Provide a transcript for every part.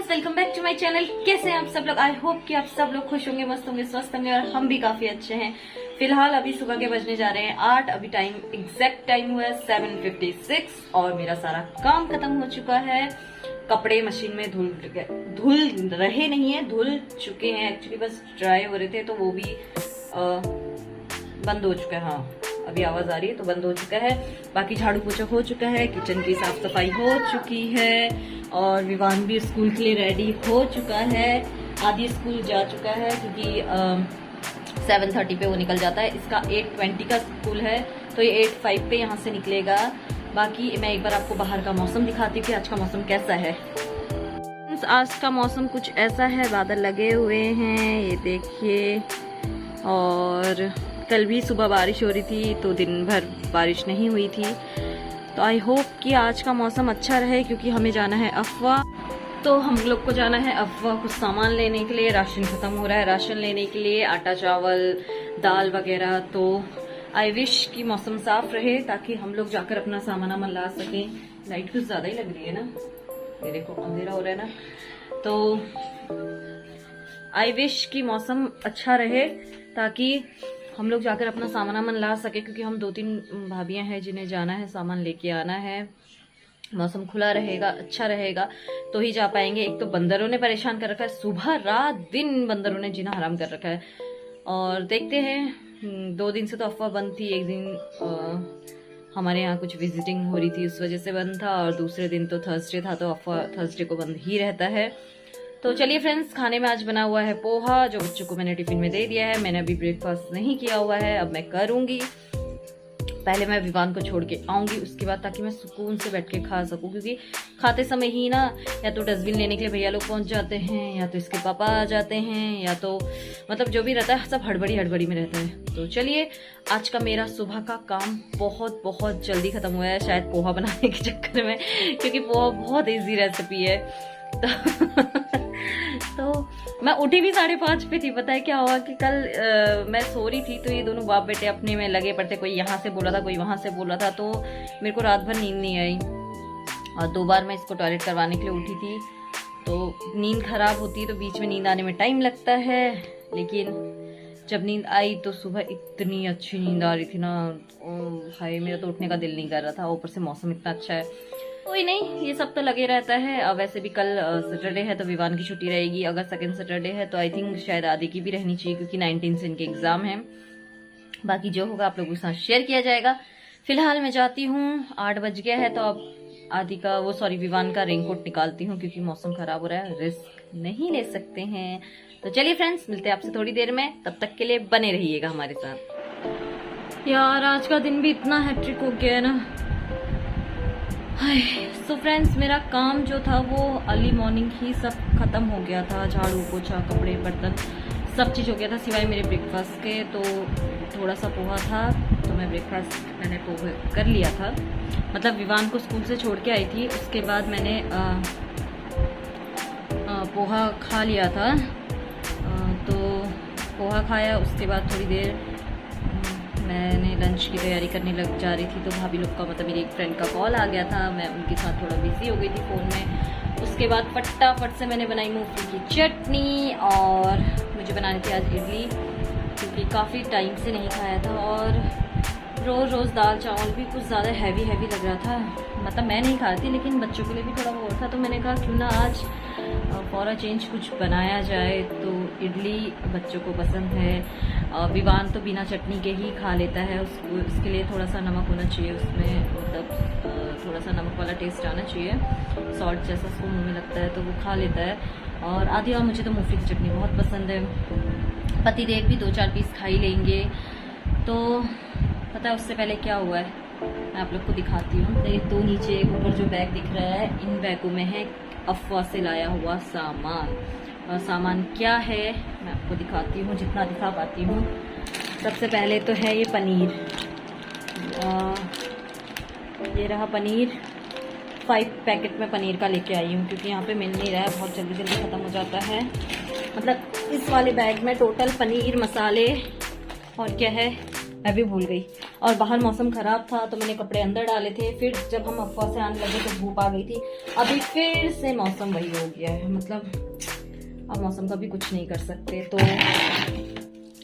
Friends, welcome back to my channel. कैसे हैं आप सब लोग? आई होप कि आप सब लोग खुश होंगे, मस्त होंगे, स्वस्थ होंगे और हम भी काफी अच्छे हैं। फिलहाल अभी सुबह के बजने जा रहे हैं 8। अभी टाइम एग्जैक्ट टाइम हुआ है 7:56 और मेरा सारा काम खत्म हो चुका है। कपड़े मशीन में धुल रहे नहीं है, धुल चुके हैं एक्चुअली, बस ड्राई हो रहे थे तो वो भी बंद हो चुका है। हाँ, अभी आवाज आ रही है तो बंद हो चुका है। बाकी झाड़ू पोछा हो चुका है, किचन की साफ सफाई हो चुकी है और विवान भी स्कूल के लिए रेडी हो चुका है। आदि स्कूल जा चुका है क्योंकि 7:30 पे वो निकल जाता है। इसका 8:20 का स्कूल है तो ये 8:05 पे यहाँ से निकलेगा। बाकी मैं एक बार आपको बाहर का मौसम दिखाती हूँ कि आज का मौसम कैसा है। आज का मौसम कुछ ऐसा है, बादल लगे हुए हैं, ये देखिए। और कल भी सुबह बारिश हो रही थी तो दिन भर बारिश नहीं हुई थी। तो आई होप कि आज का मौसम अच्छा रहे क्योंकि हमें जाना है अफवाह। तो हम लोग को जाना है अफवाह कुछ सामान लेने के लिए। राशन खत्म हो रहा है, राशन लेने के लिए आटा चावल दाल वगैरह। तो आई विश कि मौसम साफ रहे ताकि हम लोग जाकर अपना सामान ला सकें। लाइट कुछ ज्यादा ही लग रही है ना, ये देखो अंधेरा हो रहा है ना। तो आई विश कि मौसम अच्छा रहे ताकि हम लोग जाकर अपना सामान ला सके क्योंकि हम 2-3 भाभियां हैं जिन्हें जाना है, सामान लेके आना है। मौसम खुला रहेगा, अच्छा रहेगा तो ही जा पाएंगे। एक तो बंदरों ने परेशान कर रखा है, सुबह रात दिन बंदरों ने जीना हराम कर रखा है। और देखते हैं, 2 दिन से तो अफवाह बंद थी। एक दिन हमारे यहाँ कुछ विजिटिंग हो रही थी, उस वजह से बंद था। और दूसरे दिन तो थर्सडे था तो अफवाह थर्सडे को बंद ही रहता है। तो चलिए फ्रेंड्स, खाने में आज बना हुआ है पोहा, जो बच्चों को मैंने टिफिन में दे दिया है। मैंने अभी ब्रेकफास्ट नहीं किया हुआ है, अब मैं करूंगी। पहले मैं विवान को छोड़ के आऊंगी, उसके बाद ताकि मैं सुकून से बैठ के खा सकूं क्योंकि खाते समय ही ना या तो डस्टबिन लेने के लिए भैया लोग पहुंच जाते हैं, या तो इसके पापा आ जाते हैं, या तो मतलब जो भी रहता है सब हड़बड़ी में रहता है। तो चलिए, आज का मेरा सुबह का काम बहुत बहुत जल्दी खत्म हुआ है, शायद पोहा बनाने के चक्कर में, क्योंकि पोहा बहुत ईजी रेसिपी है। तो मैं उठी भी 5:30 पे थी। पता है क्या हुआ कि कल मैं सो रही थी तो ये दोनों बाप बेटे अपने में लगे पड़ते, कोई यहाँ से बोला था कोई वहां से बोला था, तो मेरे को रात भर नींद नहीं आई। और 2 बार मैं इसको टॉयलेट करवाने के लिए उठी थी। तो नींद खराब होती है तो बीच में नींद आने में टाइम लगता है, लेकिन जब नींद आई तो सुबह इतनी अच्छी नींद आ रही थी ना, हाय मेरा तो उठने का दिल नहीं कर रहा था। ऊपर से मौसम इतना अच्छा है। कोई नहीं, ये सब तो लगे रहता है। अब वैसे भी कल सैटरडे है तो विवान की छुट्टी रहेगी। अगर सेकंड सैटरडे है तो आई थिंक शायद आदि की भी रहनी चाहिए क्योंकि 19 से इनके एग्जाम है। बाकी जो होगा आप लोगों के साथ शेयर किया जाएगा। फिलहाल मैं जाती हूँ, 8 बज गया है तो अब आदि का विवान का रेनकोट निकालती हूँ क्योंकि मौसम खराब हो रहा है, रिस्क नहीं ले सकते हैं। तो चलिए फ्रेंड्स, मिलते हैं आपसे थोड़ी देर में, तब तक के लिए बने रहिएगा हमारे साथ। यार आज का दिन भी इतना हैट्रिक हो गया है ना। सो फ्रेंड्स, मेरा काम जो था वो अर्ली मॉर्निंग ही सब खत्म हो गया था। झाड़ू पोछा कपड़े बर्तन सब चीज़ हो गया था सिवाय मेरे ब्रेकफास्ट के। तो थोड़ा सा पोहा था तो मैंने पोहा कर लिया था। मतलब विवान को स्कूल से छोड़ के आई थी, उसके बाद मैंने पोहा खा लिया था। तो पोहा खाया, उसके बाद थोड़ी देर मैंने लंच की तैयारी करने लग जा रही थी तो भाभी लोग का मतलब मेरी एक फ्रेंड का कॉल आ गया था। मैं उनके साथ थोड़ा बिजी हो गई थी फ़ोन में। उसके बाद फटाफट से मैंने बनाई मूंगफली की चटनी और मुझे बनानी थी आज इडली क्योंकि काफ़ी टाइम से नहीं खाया था। और रोज़ दाल चावल भी कुछ ज़्यादा हैवी लग रहा था। मतलब मैं नहीं खाती लेकिन बच्चों के लिए भी थोड़ा वो था, तो मैंने कहा क्यों ना आज फॉर अ चेंज कुछ बनाया जाए। तो इडली बच्चों को पसंद है। विवान तो बिना चटनी के ही खा लेता है, उसके लिए थोड़ा सा नमक होना चाहिए उसमें, मतलब थोड़ा सा नमक वाला टेस्ट आना चाहिए, सॉल्ट जैसा उसको मुँह में लगता है तो वो खा लेता है। और आदि और मुझे तो मूंगफली की चटनी बहुत पसंद है। पतिदेव भी 2-4 पीस खा ही लेंगे। तो पता है उससे पहले क्या हुआ है, मैं आप लोग को दिखाती हूँ। तो नीचे ऊपर जो बैग दिख रहा है, इन बैगों में है अफवाह से लाया हुआ सामान। और सामान क्या है मैं आपको दिखाती हूँ जितना दिखा पाती हूँ। सबसे पहले तो है ये पनीर। ये रहा पनीर, 5 पैकेट में पनीर का लेके आई हूँ क्योंकि यहाँ पे मिल नहीं रहा है, बहुत जल्दी ख़त्म हो जाता है। मतलब इस वाले बैग में टोटल पनीर मसाले और क्या है मैं भी भूल गई। और बाहर मौसम खराब था तो मैंने कपड़े अंदर डाले थे, फिर जब हम अफवाह से आने लगे तो धूप आ गई थी। अभी फिर से मौसम वही हो गया है, मतलब अब मौसम का भी कुछ नहीं कर सकते। तो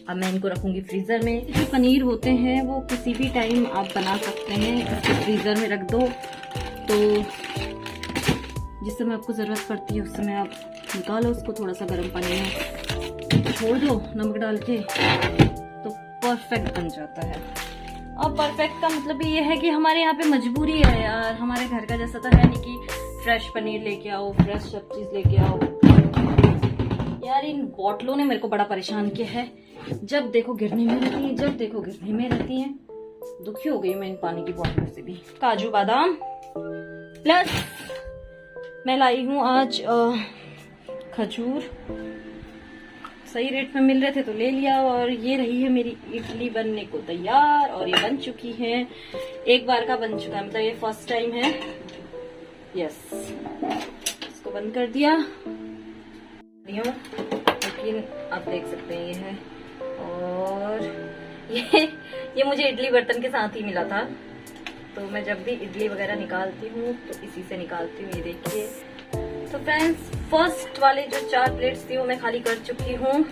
अब मैं इनको रखूंगी फ्रीजर में। जो पनीर होते हैं वो किसी भी टाइम आप बना सकते हैं, इसको फ्रीजर में रख दो तो जिस समय आपको जरूरत पड़ती है उस समय आप निकालो उसको, थोड़ा सा गर्म पानी में छोड़ दो नमक डाल के, तो परफेक्ट बन जाता है। अब परफेक्ट का मतलब ये है कि हमारे यहाँ पे मजबूरी है यार, हमारे घर का जैसा तो है नहीं कि फ्रेश पनीर लेके आओ, फ्रेश सब चीज लेके आओ। यार इन बॉटलों ने मेरे को बड़ा परेशान किया है, जब देखो गिरने में रहती है, जब देखो गिरने में रहती है। दुखी हो गई मैं इन पानी की बॉटलों से भी। काजू बादाम प्लस मैं लाई हूँ आज खजूर, सही रेट में मिल रहे थे तो ले लिया। और ये रही है मेरी इडली बनने को तैयार, और ये बन चुकी है, एक बार का बन चुका है, मतलब ये फर्स्ट टाइम है। यस, इसको बंद कर दिया, लेकिन आप देख सकते हैं ये है। और ये मुझे इडली बर्तन के साथ ही मिला था, तो मैं जब भी इडली वगैरह निकालती हूँ तो इसी से निकालती हूँ। ये देखिए। तो फ्रेंड्स, फर्स्ट वाले जो 4 प्लेट्स थी वो मैं खाली कर चुकी हूँ,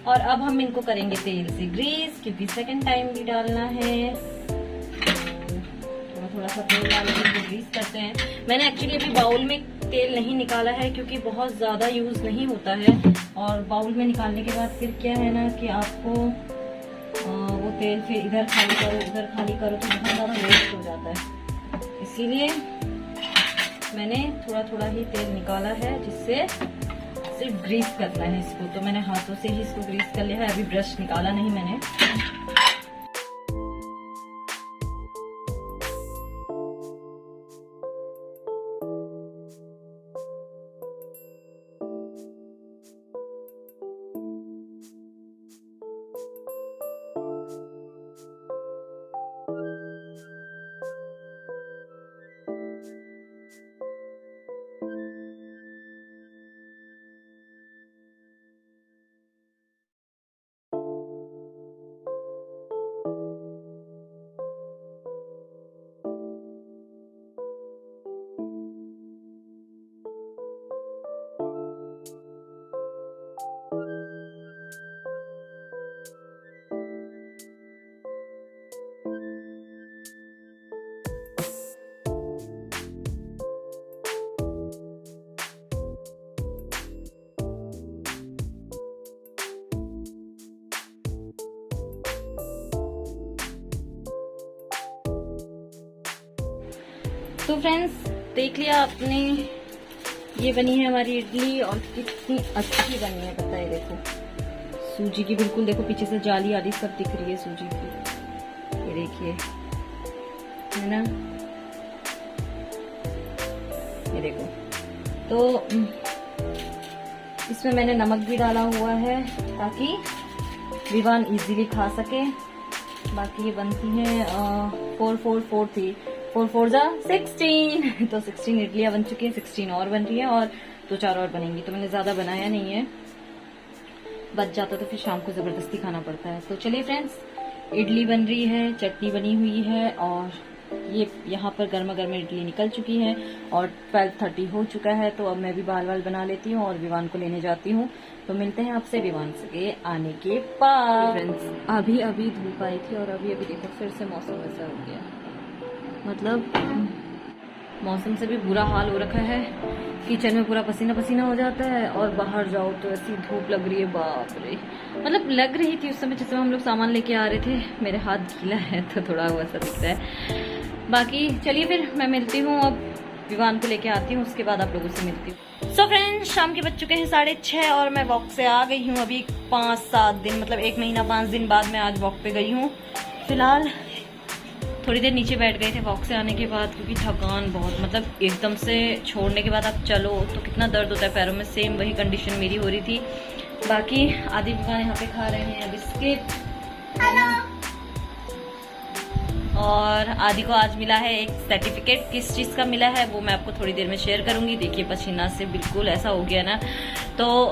और अब हम इनको करेंगे तेल से ग्रीस, क्योंकि सेकंड टाइम भी डालना है। तो थोड़ा सा तेल डाल के ग्रीस करते हैं। मैंने एक्चुअली अभी बाउल में तेल नहीं निकाला है क्योंकि बहुत ज्यादा यूज नहीं होता है, और बाउल में निकालने के बाद फिर क्या है ना कि आपको वो तेल फिर इधर खाली करो उधर खाली करो तो बहुत ज्यादा वेस्ट हो जाता है। इसीलिए मैंने थोड़ा थोड़ा ही तेल निकाला है, जिससे सिर्फ ग्रीस करना है इसको। तो मैंने हाथों से ही इसको ग्रीस कर लिया है, अभी ब्रश निकाला नहीं मैंने। तो फ्रेंड्स, देख लिया आपने, ये बनी है हमारी इडली, और कितनी अच्छी बनी है पता है। देखो सूजी की, बिल्कुल देखो पीछे से जाली आदि सब दिख रही है सूजी की, ये देखिए, है ना, ये देखो। तो इसमें मैंने नमक भी डाला हुआ है ताकि विवान इजीली खा सके। बाकी ये बनती है 4 4 4 थी 4 4 जा 16 तो 16 इडलियां बन चुकी है, 16 और बन रही है, और 2-4 और बनेंगी। तो मैंने ज्यादा बनाया नहीं है, बच जाता तो फिर शाम को जबरदस्ती खाना पड़ता है। तो चलिए फ्रेंड्स, इडली बन रही है, चटनी बनी हुई है, और ये यहाँ पर गर्मा गर्म इडली निकल चुकी है, और 12:30 हो चुका है। तो अब मैं भी बाल बाल बना लेती हूँ और विवान को लेने जाती हूँ। तो मिलते हैं आपसे विवान के आने के बाद। फ्रेंड्स, अभी अभी धूप आई थी और अभी अभी देखो फिर से मौसम ऐसा हो गया, मतलब मौसम से भी बुरा हाल हो रखा है। किचन में पूरा पसीना पसीना हो जाता है, और बाहर जाओ तो ऐसी धूप लग रही है, बाप रे। मतलब लग रही थी उस समय जिस समय हम लोग सामान लेके आ रहे थे। मेरे हाथ गीला है तो थोड़ा वैसा दिखता है। बाकी चलिए फिर मैं मिलती हूँ, अब विवान को लेके आती हूँ, उसके बाद आप लोगों से मिलती हूँ। सो फ्रेंड्स, शाम के बज चुके हैं 6:30, और मैं वॉक से आ गई हूँ अभी 5-7 दिन, मतलब 1 महीना 5 दिन बाद मैं आज वॉक पे गई हूँ। फिलहाल थोड़ी देर नीचे बैठ गए थे वॉक से आने के बाद, क्योंकि थकान बहुत, मतलब एकदम से छोड़ने के बाद आप चलो तो कितना दर्द होता है पैरों में। सेम वही कंडीशन मेरी हो रही थी। बाकी आदि विवान यहाँ पे खा रहे हैं बिस्किट, और आदि को आज मिला है एक सर्टिफिकेट। किस चीज का मिला है वो मैं आपको थोड़ी देर में शेयर करूंगी। देखिए पसीना से बिल्कुल ऐसा हो गया ना। तो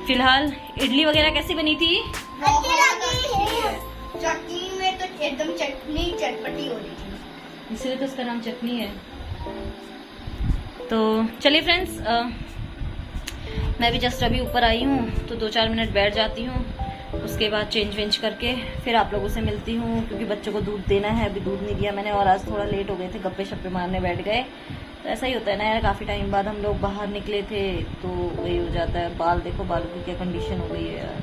फिलहाल इडली वगैरह कैसी बनी थी? एकदम चटनी चटपटी हो रही थी, इसलिए तो उसका नाम चटनी है। तो चलिए फ्रेंड्स, मैं भी जस्ट अभी ऊपर आई हूँ तो 2-4 मिनट बैठ जाती हूँ, उसके बाद चेंज वेंज करके फिर आप लोगों से मिलती हूँ, क्योंकि बच्चों को दूध देना है। अभी दूध नहीं दिया मैंने और आज थोड़ा लेट हो गए थे, गप्पे शप्पे मारने बैठ गए। तो ऐसा ही होता है ना यार, काफ़ी टाइम बाद हम लोग बाहर निकले थे तो वही हो जाता है। बाल देखो, बालों की क्या कंडीशन हो गई है यार,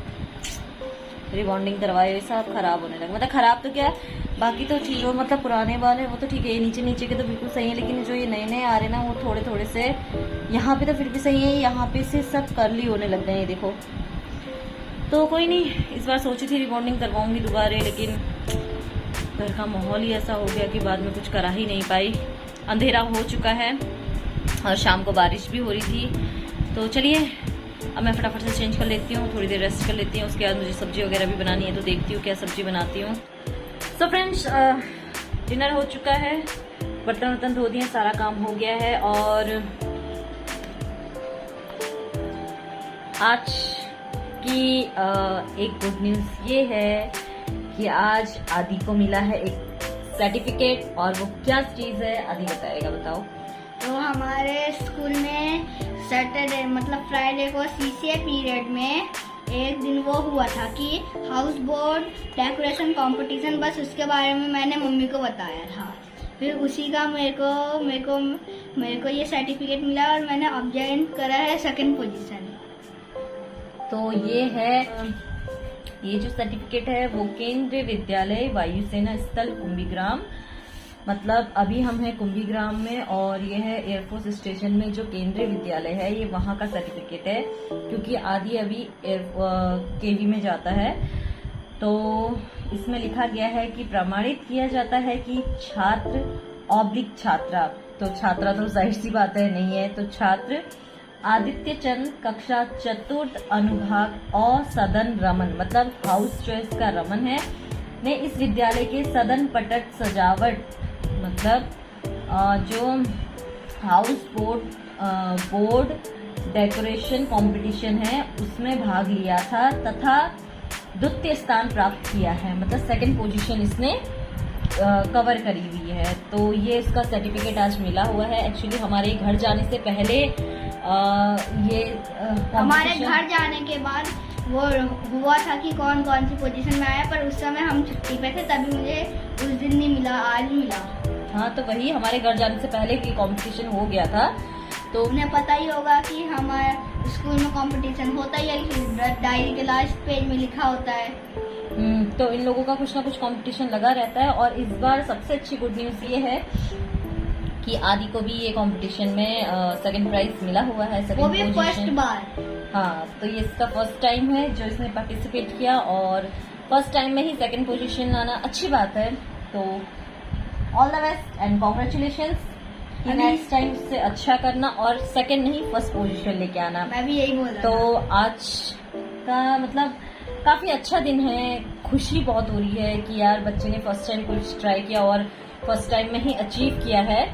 रिबॉन्डिंग करवाए सब खराब होने लगे। मतलब खराब तो क्या, बाकी तो चीज़ों मतलब पुराने बाल है वो तो ठीक है, ये नीचे नीचे के तो बिल्कुल सही है, लेकिन जो ये नए नए आ रहे हैं ना वो थोड़े थोड़े से, यहाँ पे तो फिर भी सही है, यहाँ पे से सब कर्ली होने लग गए हैं देखो। तो कोई नहीं, इस बार सोची थी रिबॉन्डिंग करवाऊंगी दोबारा, लेकिन घर का माहौल ही ऐसा हो गया कि बाद में कुछ करा ही नहीं पाई। अंधेरा हो चुका है और शाम को बारिश भी हो रही थी। तो चलिए अब मैं फटाफट से चेंज कर लेती हूँ, थोड़ी देर रेस्ट कर लेती हूँ, उसके बाद मुझे सब्जी वगैरह भी बनानी है, तो देखती हूँ क्या सब्जी बनाती हूँ। सो फ्रेंड्स, डिनर हो चुका है, बर्तन वर्तन धो दिए, सारा काम हो गया है। और आज की एक गुड न्यूज़ ये है कि आज आदि को मिला है एक सर्टिफिकेट, और वो क्या चीज़ है आदि बताएगा, बताओ। तो हमारे स्कूल में सैटरडे मतलब फ्राइडे को सीसीए पीरियड में एक दिन वो हुआ था कि हाउस बोर्ड डेकोरेशन कंपटीशन, बस उसके बारे में मैंने मम्मी को बताया था। फिर उसी का मेरे को ये सर्टिफिकेट मिला और मैंने ऑब्जेक्ट करा है 2nd पोजीशन। तो ये जो सर्टिफिकेट है वो केंद्रीय विद्यालय वायुसेना स्थल कुंभीग्राम, मतलब अभी हम हैं कुंभीग्राम में, और ये है एयरफोर्स स्टेशन में जो केंद्रीय विद्यालय है, ये वहाँ का सर्टिफिकेट है, क्योंकि आदि अभी केवी में जाता है। तो इसमें लिखा गया है कि प्रमाणित किया जाता है कि छात्र ऑब्लिक छात्रा, तो छात्रा तो जाहिर सी बात है नहीं है, तो छात्र आदित्य चंद कक्षा 4th अनुभाग और सदन रमन, मतलब हाउस चॉइस का रमन है, ने इस विद्यालय के सदन पटट सजावट, मतलब जो हाउस बोर्ड डेकोरेशन कंपटीशन है उसमें भाग लिया था तथा द्वितीय स्थान प्राप्त किया है, मतलब 2nd पोजीशन इसने कवर करी हुई है। तो ये इसका सर्टिफिकेट आज मिला हुआ है। एक्चुअली हमारे घर जाने से पहले हमारे घर जाने के बाद वो हुआ था कि कौन कौन सी पोजीशन में आया, पर उस समय हम छुट्टी पे थे, तभी मुझे उस दिन नहीं मिला, आज मिला। हाँ, तो वही हमारे घर जाने से पहले की कंपटीशन हो गया था। तो उन्हें पता ही होगा कि हमारे स्कूल में कंपटीशन होता ही है, डायरी के लास्ट पेज में लिखा होता है। तो इन लोगों का कुछ ना कुछ कंपटीशन लगा रहता है, और इस बार सबसे अच्छी गुड न्यूज़ ये है कि आदि को भी ये कंपटीशन में 2nd प्राइज मिला हुआ है, 2nd वो भी फर्स्ट बार। हाँ, तो ये इसका फर्स्ट टाइम है जो इसने पार्टिसिपेट किया, और फर्स्ट टाइम में ही 2nd पोजीशन लाना अच्छी बात है। तो all the best and congratulations, next time से अच्छा करना और 2nd नहीं 1st पोजीशन लेके आना। मैं भी यही बोल रहा तो आज का मतलब काफी अच्छा दिन है, खुशी बहुत हो रही है कि यार बच्चे ने फर्स्ट टाइम कुछ ट्राई किया और फर्स्ट टाइम में ही अचीव किया है,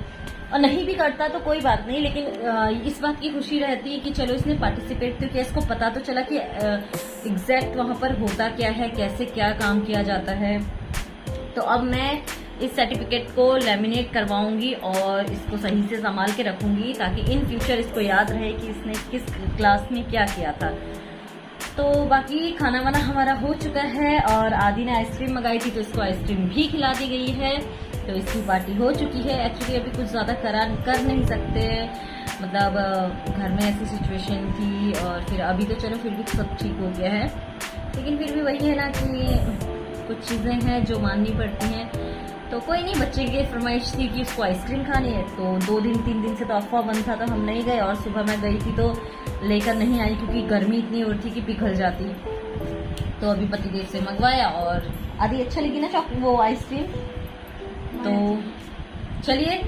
और नहीं भी करता तो कोई बात नहीं, लेकिन इस बात की खुशी रहती है कि चलो इसने पार्टिसिपेट तो किया, इसको पता तो चला कि एग्जैक्ट वहाँ पर होता क्या है, कैसे क्या काम किया जाता है। तो अब मैं इस सर्टिफिकेट को लैमिनेट करवाऊंगी और इसको सही से संभाल के रखूंगी, ताकि इन फ्यूचर इसको याद रहे कि इसने किस क्लास में क्या किया था। तो बाकी खाना वाना हमारा हो चुका है, और आदि ने आइसक्रीम मंगाई थी तो इसको आइसक्रीम भी खिला दी गई है, तो इसकी पार्टी हो चुकी है। एक्चुअली अभी कुछ ज़्यादा कर नहीं सकते, मतलब घर में ऐसी सिचुएशन थी, और फिर अभी तो चलो फिर भी सब ठीक हो गया है, लेकिन फिर भी वही है ना कि कुछ चीज़ें हैं जो माननी पड़ती हैं। तो कोई नहीं, बच्चे की फरमाइश थी कि उसको आइसक्रीम खानी है, तो 2-3 दिन से तो अफवाह बंद था, तो हम नहीं गए, और सुबह मैं गई थी तो लेकर नहीं आई क्योंकि गर्मी इतनी हो रही थी कि पिघल जाती। तो अभी पतिदेव से मंगवाया, और आदि अच्छा लगी ना वो आइसक्रीम। तो चलिए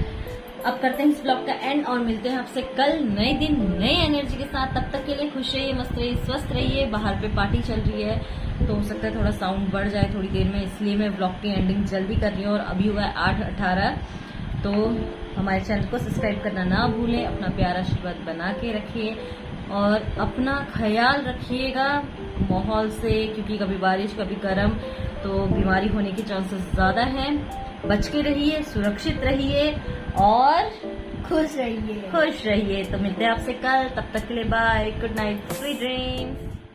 अब करते हैं इस ब्लॉग का एंड, और मिलते हैं आपसे कल नए दिन नए एनर्जी के साथ। तब तक के लिए खुश रहिए, मस्त रहिए, स्वस्थ रहिए। बाहर पे पार्टी चल रही है तो हो सकता है थोड़ा साउंड बढ़ जाए थोड़ी देर में, इसलिए मैं ब्लॉग की एंडिंग जल्दी कर रही हूँ, और अभी हुआ है 8:18। तो हमारे चैनल को सब्सक्राइब करना ना भूलें, अपना प्यारा आशीर्वाद बना के रखिए, और अपना ख्याल रखिएगा माहौल से, क्योंकि कभी बारिश कभी गर्म, तो बीमारी होने के चांसेस ज्यादा हैं। बच के रहिए, सुरक्षित रहिए और खुश रहिए। खुश रहिए। तो मिलते हैं आपसे कल, तब तक के लिए bye, good night, sweet dreams.